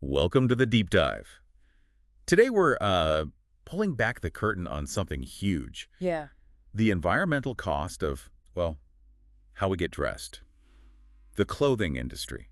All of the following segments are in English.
Welcome to the deep dive. Today we're pulling back the curtain on something huge. Yeah. The environmental cost of, well, how we get dressed. The clothing industry.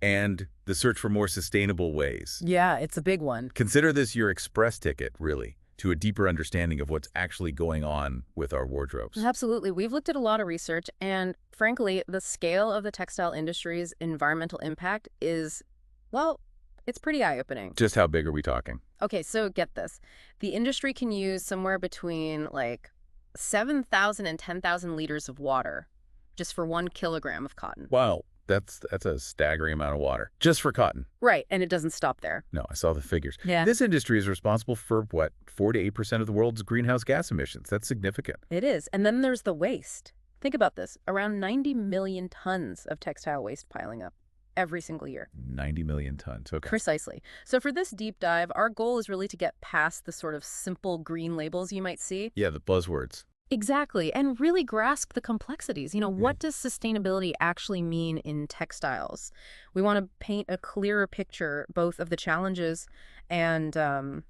And the search for more sustainable ways. Yeah, it's a big one. Consider this your express ticket, really, to a deeper understanding of what's actually going on with our wardrobes. Absolutely. We've looked at a lot of research, and frankly, the scale of the textile industry's environmental impact is, well, it's pretty eye-opening. Just how big are we talking? Okay, so get this. The industry can use somewhere between like 7,000 and 10,000 liters of water just for 1 kilogram of cotton. Wow, that's a staggering amount of water. Just for cotton. Right, and it doesn't stop there. No, I saw the figures. Yeah. This industry is responsible for, what, 4 to 8% of the world's greenhouse gas emissions. That's significant. It is. And then there's the waste. Think about this. Around 90 million tons of textile waste piling up every single year. 90 million tons. Okay. Precisely. So for this deep dive, our goal is really to get past the sort of simple green labels you might see. Yeah, the buzzwords. Exactly. And really grasp the complexities. What does sustainability actually mean in textiles? We want to paint a clearer picture both of the challenges and the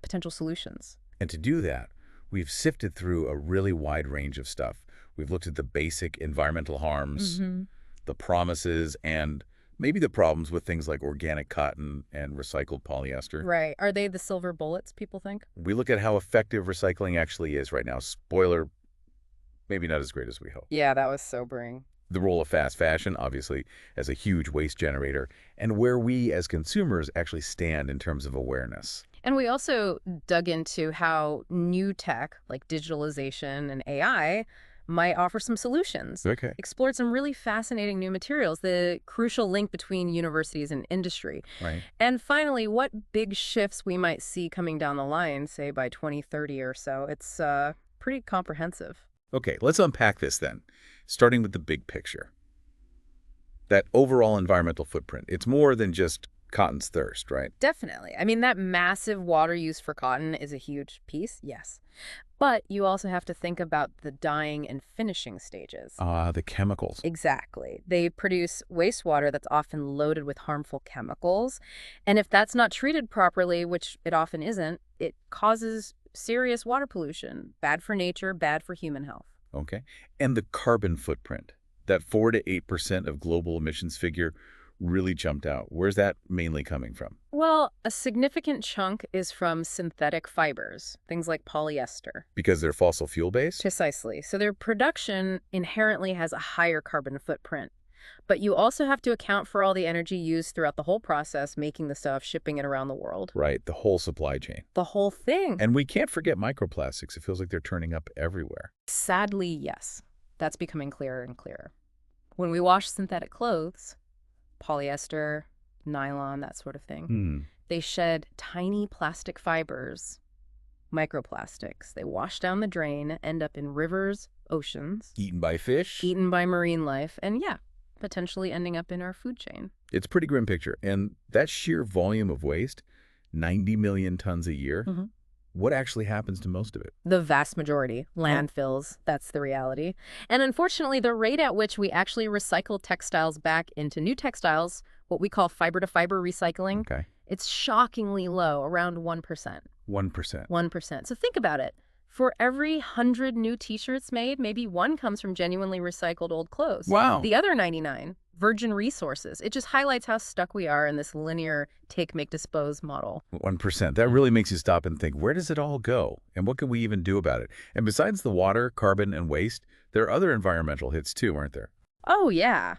potential solutions. And to do that, we've sifted through a really wide range of stuff. We've looked at the basic environmental harms, the promises, and maybe the problems with things like organic cotton and recycled polyester. Right. Are they the silver bullets, people think? We look at how effective recycling actually is right now. Spoiler, maybe not as great as we hope. Yeah, that was sobering. The role of fast fashion, obviously, as a huge waste generator, and where we as consumers actually stand in terms of awareness. And we also dug into how new tech, like digitalization and AI, might offer some solutions. Okay. Explored some really fascinating new materials, the crucial link between universities and industry. Right. And finally, what big shifts we might see coming down the line, say by 2030 or so. It's pretty comprehensive. Okay, let's unpack this then, starting with the big picture. That overall environmental footprint. It's more than just cotton's thirst, right? Definitely. I mean, that massive water use for cotton is a huge piece, yes. But you also have to think about the dyeing and finishing stages. The chemicals. Exactly. They produce wastewater that's often loaded with harmful chemicals. And if that's not treated properly, which it often isn't, it causes serious water pollution. Bad for nature, bad for human health. Okay. And the carbon footprint. That 4 to 8% of global emissions figure really jumped out. Where's that mainly coming from? Well, a significant chunk is from synthetic fibers, things like polyester. Because they're fossil fuel based? Precisely. So their production inherently has a higher carbon footprint. But you also have to account for all the energy used throughout the whole process, making the stuff, shipping it around the world. Right, the whole supply chain. The whole thing. And we can't forget microplastics. It feels like they're turning up everywhere. Sadly, yes. That's becoming clearer and clearer. When we wash synthetic clothes, polyester, nylon, that sort of thing, they shed tiny plastic fibers, microplastics. They wash down the drain, end up in rivers, oceans. Eaten by fish? Eaten by marine life, and yeah, potentially ending up in our food chain. It's a pretty grim picture. And that sheer volume of waste, 90 million tons a year, what actually happens to most of it? The vast majority, landfills, that's the reality. And unfortunately, the rate at which we actually recycle textiles back into new textiles, what we call fiber-to-fiber recycling, it's shockingly low, around 1%. 1%. 1%. So think about it. For every 100 new T-shirts made, maybe one comes from genuinely recycled old clothes. Wow. The other 99, virgin resources. It just highlights how stuck we are in this linear take, make, dispose model. 1%. That really makes you stop and think, where does it all go? And what can we even do about it? And besides the water, carbon, and waste, there are other environmental hits too, aren't there? Oh, yeah.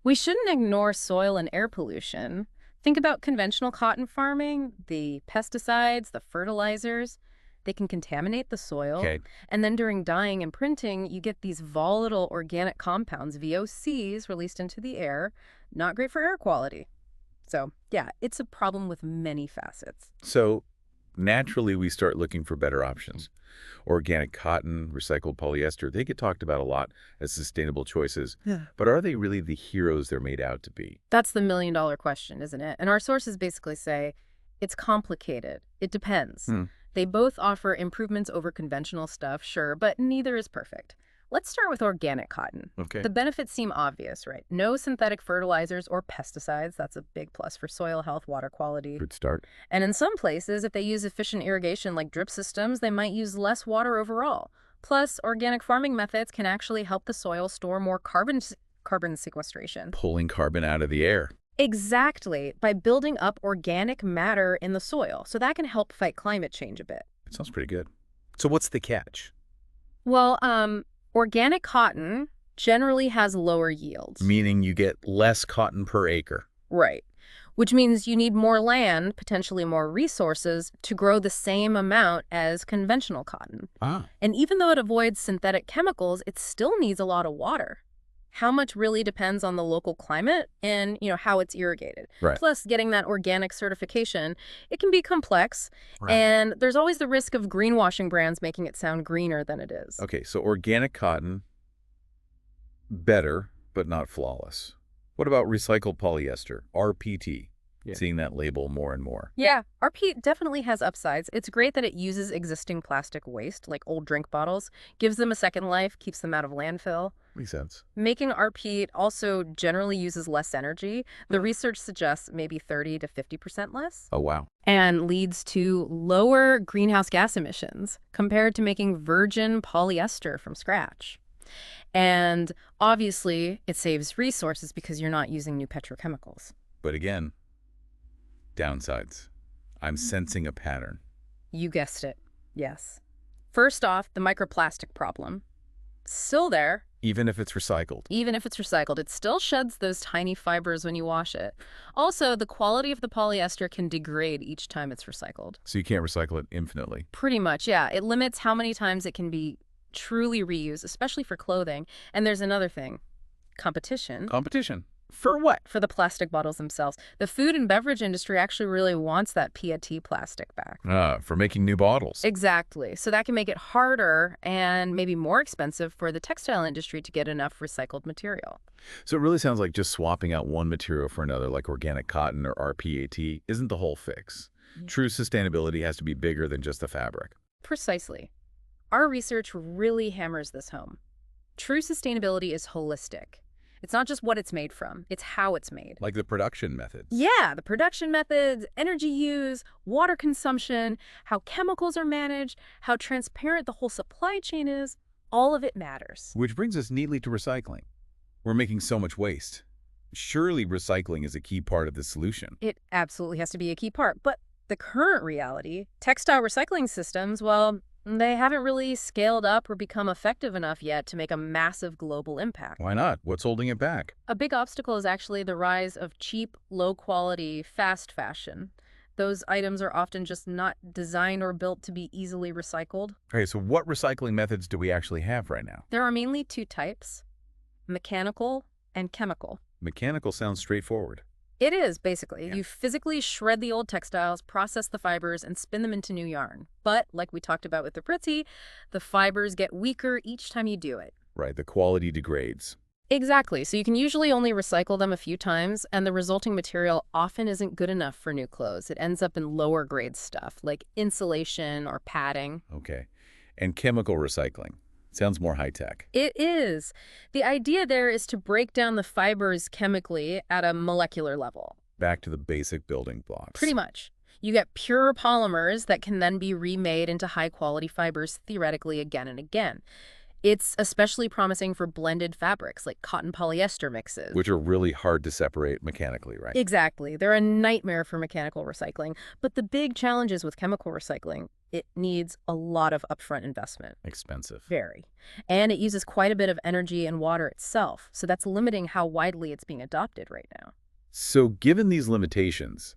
We shouldn't ignore soil and air pollution. Think about conventional cotton farming, the pesticides, the fertilizers. They can contaminate the soil. And then during dyeing and printing, you get these volatile organic compounds, VOCs, released into the air. Not great for air quality. So, yeah, it's a problem with many facets. So, naturally, we start looking for better options. Organic cotton, recycled polyester, they get talked about a lot as sustainable choices. But are they really the heroes they're made out to be? That's the million-dollar question, isn't it? And our sources basically say, it's complicated. It depends. They both offer improvements over conventional stuff, sure, but neither is perfect. Let's start with organic cotton. Okay. The benefits seem obvious, right? No synthetic fertilizers or pesticides. That's a big plus for soil health, water quality. Good start. And in some places, if they use efficient irrigation like drip systems, they might use less water overall. Plus, organic farming methods can actually help the soil store more carbon sequestration. Pulling carbon out of the air. Exactly, by building up organic matter in the soil. So that can help fight climate change a bit. It sounds pretty good. So what's the catch? Well, organic cotton generally has lower yields. Meaning you get less cotton per acre. Right. Which means you need more land, potentially more resources, to grow the same amount as conventional cotton. Ah. And even though it avoids synthetic chemicals, it still needs a lot of water. How much really depends on the local climate and, how it's irrigated. Right. Plus, getting that organic certification, it can be complex. Right. And there's always the risk of greenwashing brands making it sound greener than it is. Okay, so organic cotton, better, but not flawless. What about recycled polyester, RPT? Yeah. Seeing that label more and more. Yeah, RP definitely has upsides. It's great that it uses existing plastic waste, like old drink bottles, gives them a second life, keeps them out of landfill. Makes sense. Making RP also generally uses less energy. The research suggests maybe 30 to 50% less. Oh, wow. And leads to lower greenhouse gas emissions compared to making virgin polyester from scratch. And obviously, it saves resources because you're not using new petrochemicals. But again, downsides. I'm sensing a pattern. You guessed it. Yes. First off, the microplastic problem. Still there. Even if it's recycled. Even if it's recycled, it still sheds those tiny fibers when you wash it. Also, the quality of the polyester can degrade each time it's recycled. So you can't recycle it infinitely. Pretty much, yeah. It limits how many times it can be truly reused, especially for clothing. And there's another thing. Competition. Competition? For what? For the plastic bottles themselves. The food and beverage industry actually really wants that PET plastic back. For making new bottles. Exactly. So that can make it harder and maybe more expensive for the textile industry to get enough recycled material. So it really sounds like just swapping out one material for another, like organic cotton or rPET, isn't the whole fix. Yeah. True sustainability has to be bigger than just the fabric. Precisely. Our research really hammers this home. True sustainability is holistic. It's not just what it's made from, it's how it's made. Like the production methods. Yeah, the production methods, energy use, water consumption, how chemicals are managed, how transparent the whole supply chain is, all of it matters. Which brings us neatly to recycling. We're making so much waste. Surely recycling is a key part of the solution. It absolutely has to be a key part, but the current reality, textile recycling systems, well, they haven't really scaled up or become effective enough yet to make a massive global impact. Why not? What's holding it back? A big obstacle is actually the rise of cheap, low-quality, fast fashion. Those items are often just not designed or built to be easily recycled. Okay, so what recycling methods do we actually have right now? There are mainly two types, mechanical and chemical. Mechanical sounds straightforward. It is, basically. Yeah. You physically shred the old textiles, process the fibers, and spin them into new yarn. But, like we talked about with the Pritzi, the fibers get weaker each time you do it. Right, the quality degrades. Exactly. So you can usually only recycle them a few times, and the resulting material often isn't good enough for new clothes. It ends up in lower grade stuff, like insulation or padding. Okay. And chemical recycling. Sounds more high-tech. It is. The idea there is to break down the fibers chemically at a molecular level. Back to the basic building blocks. Pretty much. You get pure polymers that can then be remade into high-quality fibers theoretically again and again. It's especially promising for blended fabrics like cotton polyester mixes. Which are really hard to separate mechanically, right? Exactly. They're a nightmare for mechanical recycling. But the big challenge is with chemical recycling, it needs a lot of upfront investment. Expensive. Very. And it uses quite a bit of energy and water itself. So that's limiting how widely it's being adopted right now. So given these limitations,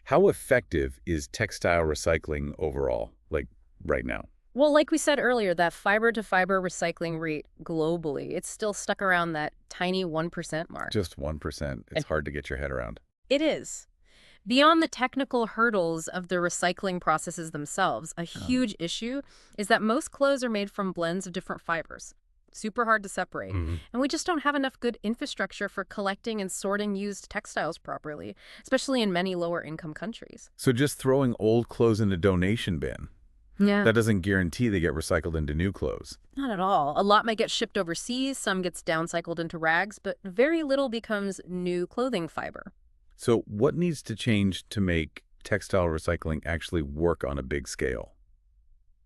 how effective is textile recycling overall, like right now? Well, like we said earlier, that fiber-to-fiber recycling rate globally, it's still stuck around that tiny 1% mark. Just 1%. It's hard to get your head around. It is. Beyond the technical hurdles of the recycling processes themselves, a huge issue is that most clothes are made from blends of different fibers. Super hard to separate. And we just don't have enough good infrastructure for collecting and sorting used textiles properly, especially in many lower-income countries. So just throwing old clothes in a donation bin, Yeah. That doesn't guarantee they get recycled into new clothes. Not at all. A lot might get shipped overseas, some gets downcycled into rags, but very little becomes new clothing fiber. So what needs to change to make textile recycling actually work on a big scale?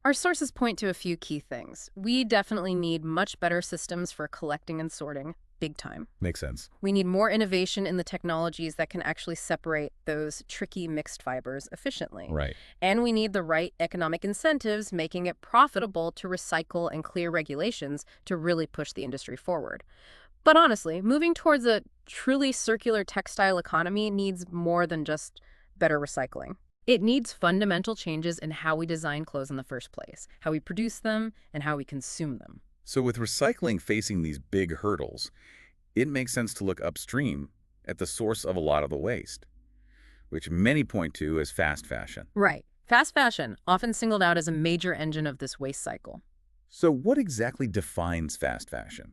Our sources point to a few key things. We definitely need much better systems for collecting and sorting, big time. Makes sense. We need more innovation in the technologies that can actually separate those tricky mixed fibers efficiently. Right. And we need the right economic incentives, making it profitable to recycle and clear regulations to really push the industry forward. But honestly, moving towards a truly circular textile economy needs more than just better recycling. It needs fundamental changes in how we design clothes in the first place, how we produce them, and how we consume them. So with recycling facing these big hurdles, it makes sense to look upstream at the source of a lot of the waste, which many point to as fast fashion. Right. Fast fashion, often singled out as a major engine of this waste cycle. So what exactly defines fast fashion,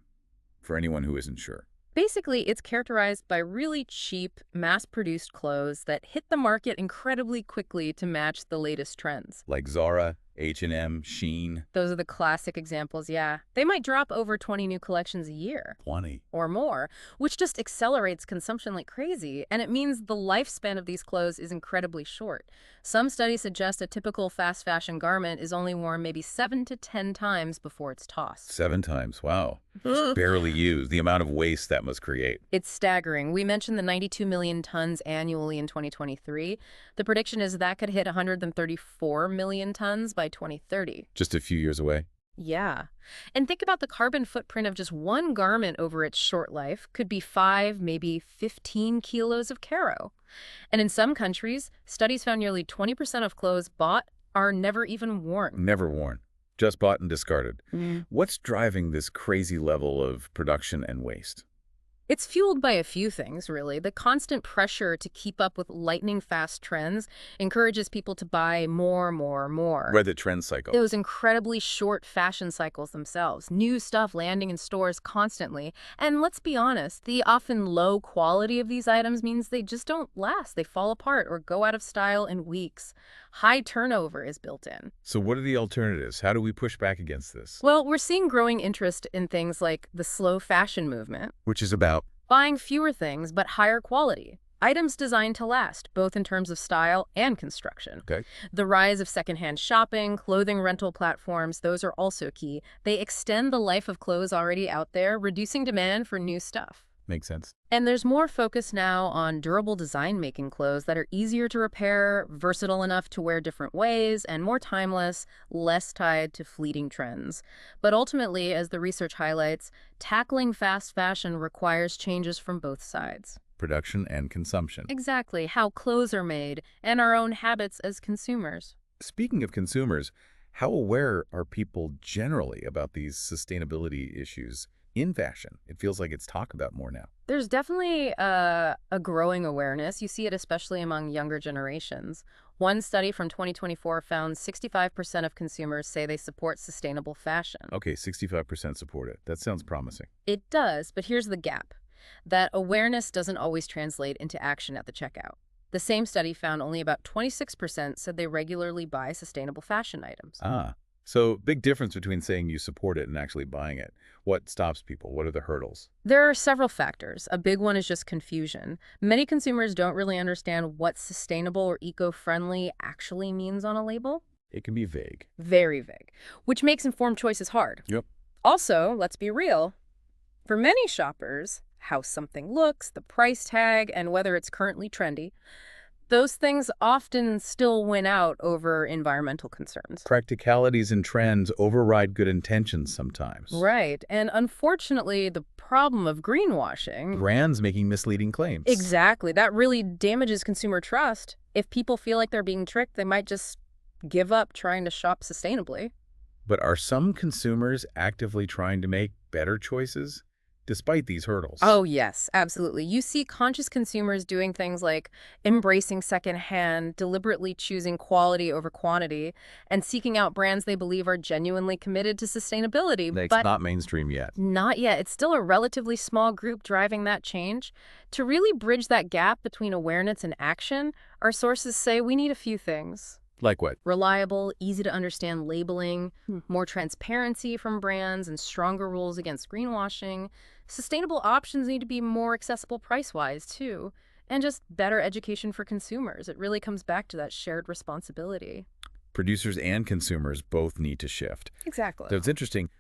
for anyone who isn't sure? Basically, it's characterized by really cheap, mass-produced clothes that hit the market incredibly quickly to match the latest trends. Like Zara, H&M, Shein. Those are the classic examples, yeah. They might drop over 20 new collections a year. 20. Or more, which just accelerates consumption like crazy, and it means the lifespan of these clothes is incredibly short. Some studies suggest a typical fast fashion garment is only worn maybe 7 to 10 times before it's tossed. 7 times, wow. Barely used, the amount of waste that must create. It's staggering. We mentioned the 92 million tons annually in 2023. The prediction is that could hit 134 million tons by 2030. Just a few years away. Yeah. And think about the carbon footprint of just one garment over its short life could be 5, maybe 15 kilos of caro. And in some countries, studies found nearly 20% of clothes bought are never even worn. Never worn. Just bought and discarded. Mm. What's driving this crazy level of production and waste? It's fueled by a few things, really. The constant pressure to keep up with lightning-fast trends encourages people to buy more. Read the trend cycle. Those incredibly short fashion cycles themselves, new stuff landing in stores constantly. And let's be honest, the often low quality of these items means they just don't last. They fall apart or go out of style in weeks. High turnover is built in. So what are the alternatives? How do we push back against this? Well, we're seeing growing interest in things like the slow fashion movement, Which is about buying fewer things but higher quality. Items designed to last, both in terms of style and construction. Okay. The rise of secondhand shopping, clothing rental platforms, those are also key. They extend the life of clothes already out there, reducing demand for new stuff. Makes sense. And there's more focus now on durable design-making clothes that are easier to repair, versatile enough to wear different ways, and more timeless, less tied to fleeting trends. But ultimately, as the research highlights, tackling fast fashion requires changes from both sides. Production and consumption. Exactly, how clothes are made, and our own habits as consumers. Speaking of consumers, how aware are people generally about these sustainability issues in fashion? It feels like it's talked about more now. There's definitely a growing awareness. You see it especially among younger generations. One study from 2024 found 65% of consumers say they support sustainable fashion. Okay, 65% support it. That sounds promising. It does, but here's the gap. That awareness doesn't always translate into action at the checkout. The same study found only about 26% said they regularly buy sustainable fashion items. So big difference between saying you support it and actually buying it. What stops people? What are the hurdles? There are several factors. A big one is just confusion. Many consumers don't really understand what sustainable or eco-friendly actually means on a label. It can be vague. Very vague, which makes informed choices hard. Yep. Also, let's be real. For many shoppers, how something looks, the price tag, and whether it's currently trendy, those things often still win out over environmental concerns. Practicalities and trends override good intentions sometimes. Right. And unfortunately, the problem of greenwashing... Brands making misleading claims. Exactly. That really damages consumer trust. If people feel like they're being tricked, they might just give up trying to shop sustainably. But are some consumers actively trying to make better choices despite these hurdles? Oh, yes, absolutely. You see conscious consumers doing things like embracing secondhand, deliberately choosing quality over quantity, and seeking out brands they believe are genuinely committed to sustainability. It's but not mainstream yet. Not yet. It's still a relatively small group driving that change. To really bridge that gap between awareness and action, our sources say we need a few things. Like what? Reliable, easy to understand labeling, more transparency from brands, and stronger rules against greenwashing. Sustainable options need to be more accessible price-wise, too. And just better education for consumers. It really comes back to that shared responsibility. Producers and consumers both need to shift. Exactly. So it's interesting.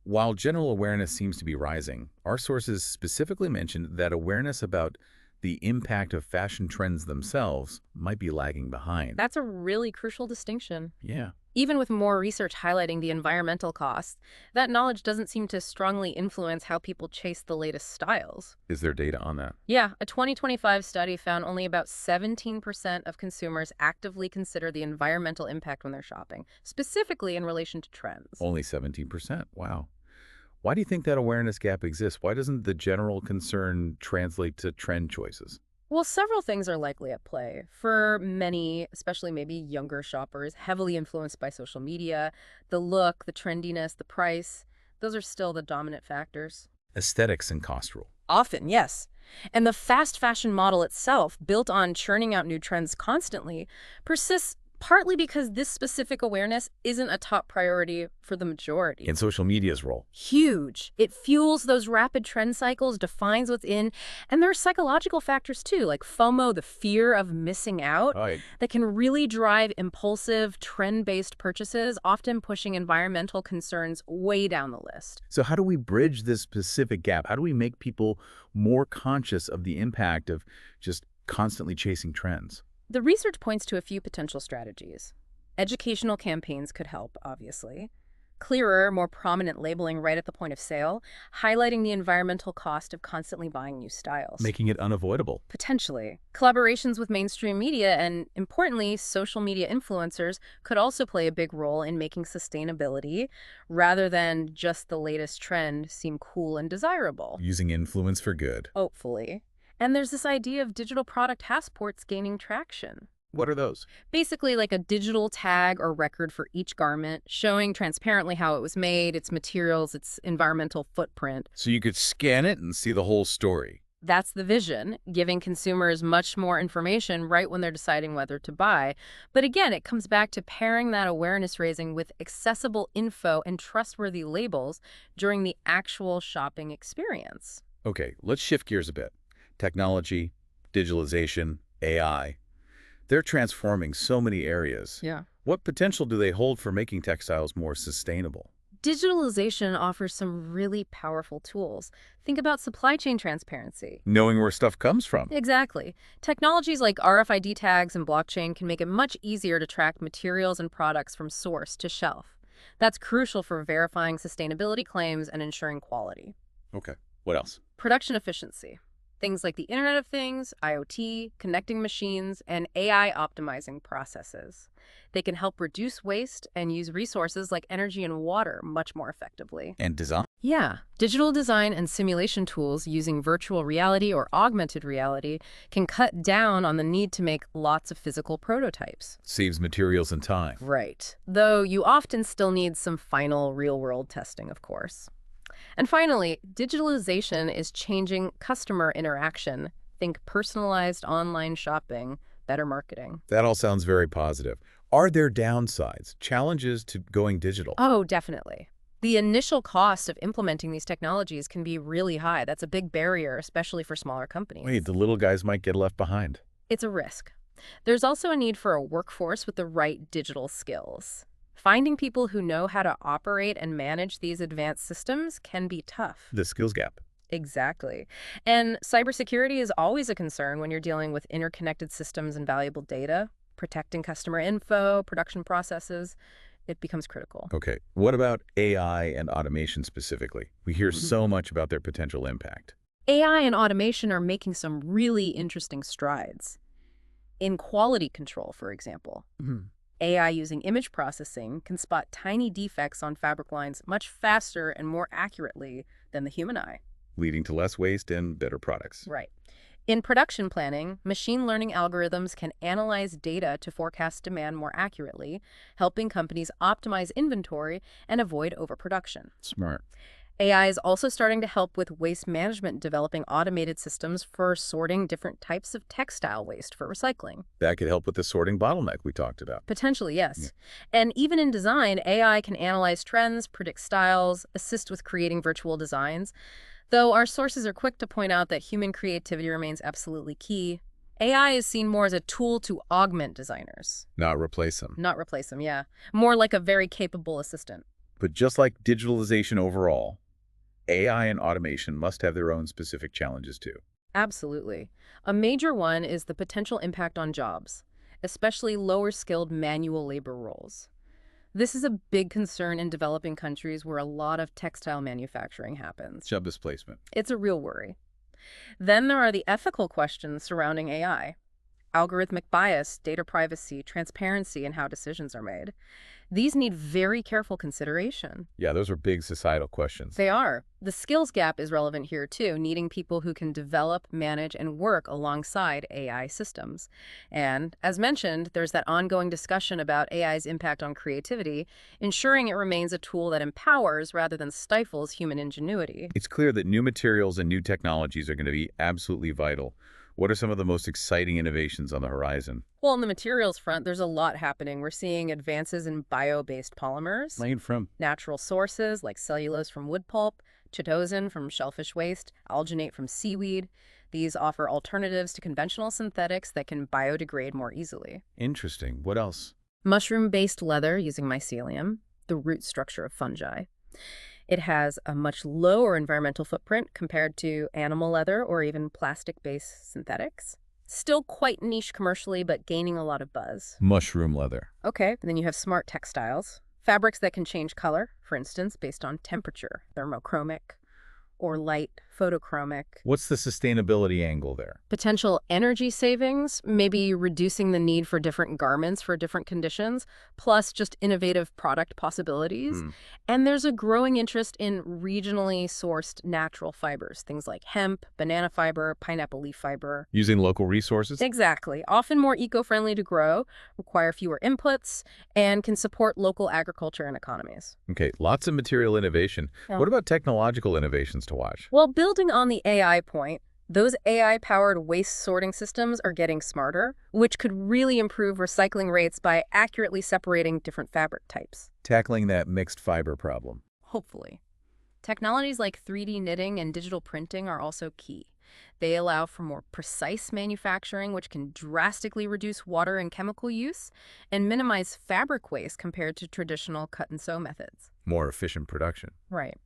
While general awareness seems to be rising, our sources specifically mentioned that awareness about the impact of fashion trends themselves might be lagging behind. That's a really crucial distinction. Yeah. Even with more research highlighting the environmental costs, that knowledge doesn't seem to strongly influence how people chase the latest styles. Is there data on that? Yeah, a 2025 study found only about 17% of consumers actively consider the environmental impact when they're shopping, specifically in relation to trends. Only 17%. Wow. Why do you think that awareness gap exists? Why doesn't the general concern translate to trend choices? Well, several things are likely at play. For many, especially maybe younger shoppers, heavily influenced by social media, the look, the trendiness, the price, those are still the dominant factors. Aesthetics and cost rule. Often, yes. And the fast fashion model itself, built on churning out new trends constantly, persists partly because this specific awareness isn't a top priority for the majority. In social media's role. Huge. It fuels those rapid trend cycles, defines what's in, and there are psychological factors too, like FOMO, the fear of missing out, Right. that can really drive impulsive, trend-based purchases, often pushing environmental concerns way down the list. So how do we bridge this specific gap? How do we make people more conscious of the impact of just constantly chasing trends? The research points to a few potential strategies. Educational campaigns could help, obviously. Clearer, more prominent labeling right at the point of sale, highlighting the environmental cost of constantly buying new styles. Making it unavoidable. Potentially. Collaborations with mainstream media and, importantly, social media influencers could also play a big role in making sustainability, rather than just the latest trend, seem cool and desirable. Using influence for good. Hopefully. And there's this idea of digital product passports gaining traction. What are those? Basically like a digital tag or record for each garment, showing transparently how it was made, its materials, its environmental footprint. So you could scan it and see the whole story. That's the vision, giving consumers much more information right when they're deciding whether to buy. But again, it comes back to pairing that awareness raising with accessible info and trustworthy labels during the actual shopping experience. Okay, let's shift gears a bit. Technology, digitalization, AI. They're transforming so many areas. Yeah. What potential do they hold for making textiles more sustainable? Digitalization offers some really powerful tools. Think about supply chain transparency. Knowing where stuff comes from. Exactly. Technologies like RFID tags and blockchain can make it much easier to track materials and products from source to shelf. That's crucial for verifying sustainability claims and ensuring quality. Okay, what else? Production efficiency. Things like the Internet of Things, IoT, connecting machines, and AI optimizing processes. They can help reduce waste and use resources like energy and water much more effectively. And design? Yeah. Digital design and simulation tools using virtual reality or augmented reality can cut down on the need to make lots of physical prototypes. Saves materials and time. Right. Though you often still need some final real-world testing, of course. And finally, digitalization is changing customer interaction. Think personalized online shopping, better marketing. That all sounds very positive. Are there downsides, challenges to going digital? Oh, definitely. The initial cost of implementing these technologies can be really high. That's a big barrier, especially for smaller companies. Wait, the little guys might get left behind. It's a risk. There's also a need for a workforce with the right digital skills. Finding people who know how to operate and manage these advanced systems can be tough. The skills gap. Exactly. And cybersecurity is always a concern when you're dealing with interconnected systems and valuable data. Protecting customer info, production processes, it becomes critical. Okay, what about AI and automation specifically? We hear so much about their potential impact. AI and automation are making some really interesting strides. In quality control, for example. AI using image processing can spot tiny defects on fabric lines much faster and more accurately than the human eye. Leading to less waste and better products. Right. In production planning, machine learning algorithms can analyze data to forecast demand more accurately, helping companies optimize inventory and avoid overproduction. Smart. AI is also starting to help with waste management, developing automated systems for sorting different types of textile waste for recycling. That could help with the sorting bottleneck we talked about. Potentially, Yeah. yes. And even in design, AI can analyze trends, predict styles, assist with creating virtual designs. Though our sources are quick to point out that human creativity remains absolutely key, AI is seen more as a tool to augment designers. Not replace them. Not replace them, yeah. More like a very capable assistant. But just like digitalization overall, AI and automation must have their own specific challenges too. Absolutely. A major one is the potential impact on jobs, especially lower-skilled manual labor roles. This is a big concern in developing countries where a lot of textile manufacturing happens. Job displacement. It's a real worry. Then there are the ethical questions surrounding AI. Algorithmic bias, data privacy, transparency in how decisions are made. These need very careful consideration. Yeah, those are big societal questions. They are. The skills gap is relevant here too, needing people who can develop, manage, and work alongside AI systems. And, as mentioned, there's that ongoing discussion about AI's impact on creativity, ensuring it remains a tool that empowers rather than stifles human ingenuity. It's clear that new materials and new technologies are going to be absolutely vital. What are some of the most exciting innovations on the horizon? Well, on the materials front, there's a lot happening. We're seeing advances in bio-based polymers, Made from natural sources like cellulose from wood pulp, chitosan from shellfish waste, alginate from seaweed. These offer alternatives to conventional synthetics that can biodegrade more easily. Interesting. What else? Mushroom-based leather using mycelium, the root structure of fungi. It has a much lower environmental footprint compared to animal leather or even plastic-based synthetics. Still quite niche commercially, but gaining a lot of buzz. Mushroom leather. Okay, and then you have smart textiles. Fabrics that can change color, for instance, based on temperature, thermochromic, or light, photochromic. What's the sustainability angle there? Potential energy savings, maybe reducing the need for different garments for different conditions, plus just innovative product possibilities. And there's a growing interest in regionally sourced natural fibers, things like hemp, banana fiber, pineapple leaf fiber. Using local resources? Exactly. Often more eco-friendly to grow, require fewer inputs, and can support local agriculture and economies. Okay, lots of material innovation. Yeah. What about technological innovations to watch? Well, building on the AI point, those AI-powered waste sorting systems are getting smarter, which could really improve recycling rates by accurately separating different fabric types. Tackling that mixed fiber problem. Hopefully. Technologies like 3D knitting and digital printing are also key. They allow for more precise manufacturing, which can drastically reduce water and chemical use and minimize fabric waste compared to traditional cut-and-sew methods. More efficient production. Right.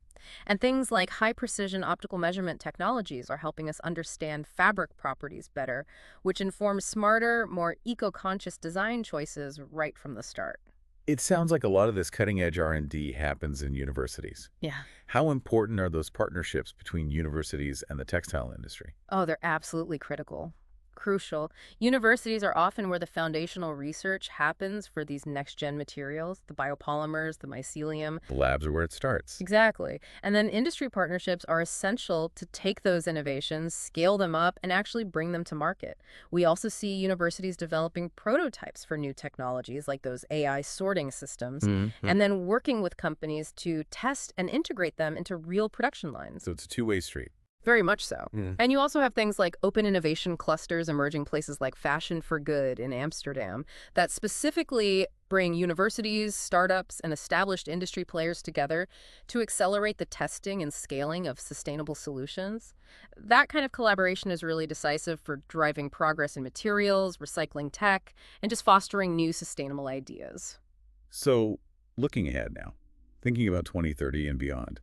And things like high-precision optical measurement technologies are helping us understand fabric properties better, which informs smarter, more eco-conscious design choices right from the start. It sounds like a lot of this cutting-edge R&D happens in universities. Yeah. How important are those partnerships between universities and the textile industry? Oh, they're absolutely critical. Crucial. Universities are often where the foundational research happens for these next-gen materials, the biopolymers, the mycelium. The labs are where it starts. Exactly. And then industry partnerships are essential to take those innovations, scale them up, and actually bring them to market. We also see universities developing prototypes for new technologies like those AI sorting systems, and then working with companies to test and integrate them into real production lines. So it's a two-way street. Very much so. And you also have things like open innovation clusters emerging places like Fashion for Good in Amsterdam that specifically bring universities, startups, and established industry players together to accelerate the testing and scaling of sustainable solutions. That kind of collaboration is really decisive for driving progress in materials, recycling tech, and just fostering new sustainable ideas. So, looking ahead now, thinking about 2030 and beyond,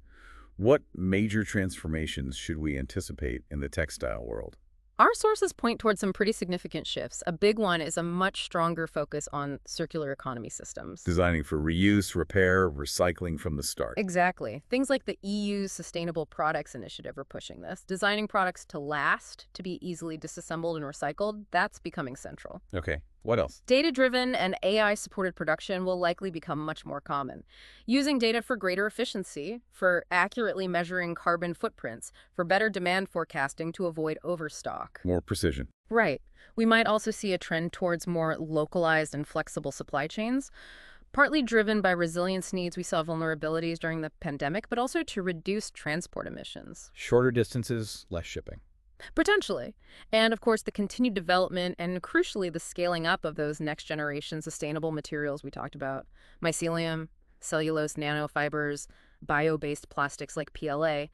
what major transformations should we anticipate in the textile world? Our sources point towards some pretty significant shifts. A big one is a much stronger focus on circular economy systems. Designing for reuse, repair, recycling from the start. Exactly. Things like the EU's Sustainable Products Initiative are pushing this. Designing products to last, to be easily disassembled and recycled, that's becoming central. Okay, what else? Data-driven and AI-supported production will likely become much more common. Using data for greater efficiency, for accurately measuring carbon footprints, for better demand forecasting to avoid overstock. More precision. Right. We might also see a trend towards more localized and flexible supply chains. Partly driven by resilience needs, we saw vulnerabilities during the pandemic, but also to reduce transport emissions. Shorter distances, less shipping. Potentially. And of course, the continued development and crucially the scaling up of those next generation sustainable materials we talked about. Mycelium, cellulose nanofibers, bio-based plastics like PLA.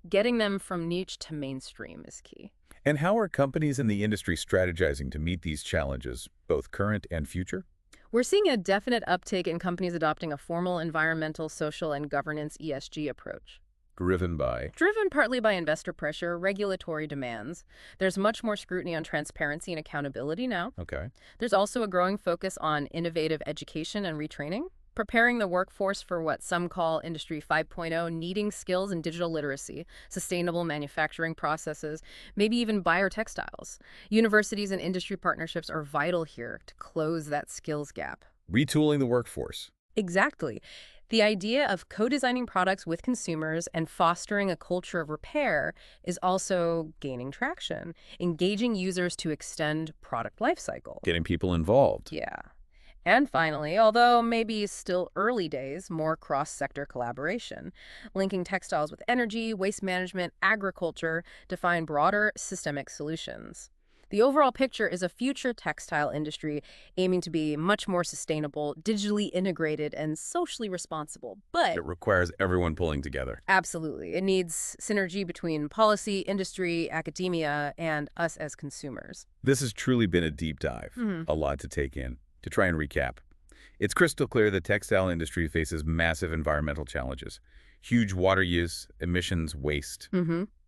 Getting them from niche to mainstream is key. And how are companies in the industry strategizing to meet these challenges, both current and future? We're seeing a definite uptake in companies adopting a formal environmental, social, and governance ESG approach. Driven by? Driven partly by investor pressure, regulatory demands. There's much more scrutiny on transparency and accountability now. Okay. There's also a growing focus on innovative education and retraining, preparing the workforce for what some call Industry 5.0, needing skills in digital literacy, sustainable manufacturing processes, maybe even biotextiles. Universities and industry partnerships are vital here to close that skills gap. Retooling the workforce. Exactly. The idea of co-designing products with consumers and fostering a culture of repair is also gaining traction, engaging users to extend product life cycle. Getting people involved. Yeah. And finally, although maybe still early days, more cross-sector collaboration, linking textiles with energy, waste management, agriculture to find broader systemic solutions. The overall picture is a future textile industry aiming to be much more sustainable, digitally integrated, and socially responsible. But it requires everyone pulling together. Absolutely. It needs synergy between policy, industry, academia, and us as consumers. This has truly been a deep dive, a lot to take in. To try and recap, it's crystal clear the textile industry faces massive environmental challenges, huge water use, emissions, waste.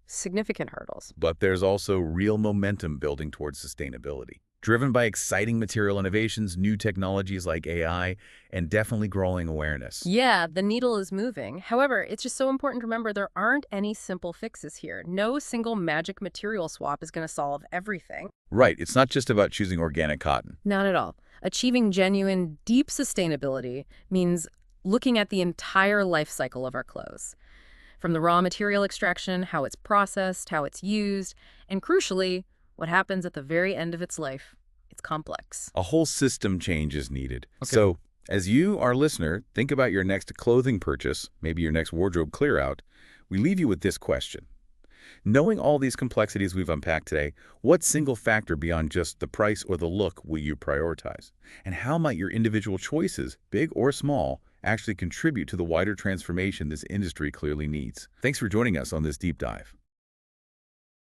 Significant hurdles. But there's also real momentum building towards sustainability, driven by exciting material innovations, new technologies like AI, and definitely growing awareness. Yeah, the needle is moving. However, it's just so important to remember there aren't any simple fixes here. No single magic material swap is going to solve everything. Right. It's not just about choosing organic cotton. Not at all. Achieving genuine, deep sustainability means looking at the entire life cycle of our clothes. From the raw material extraction, how it's processed, how it's used, and crucially, what happens at the very end of its life. It's complex. A whole system change is needed. Okay. So, as you, our listener, think about your next clothing purchase, maybe your next wardrobe clear-out, we leave you with this question. Knowing all these complexities we've unpacked today, what single factor beyond just the price or the look will you prioritize? And how might your individual choices, big or small, actually contribute to the wider transformation this industry clearly needs? Thanks for joining us on this deep dive.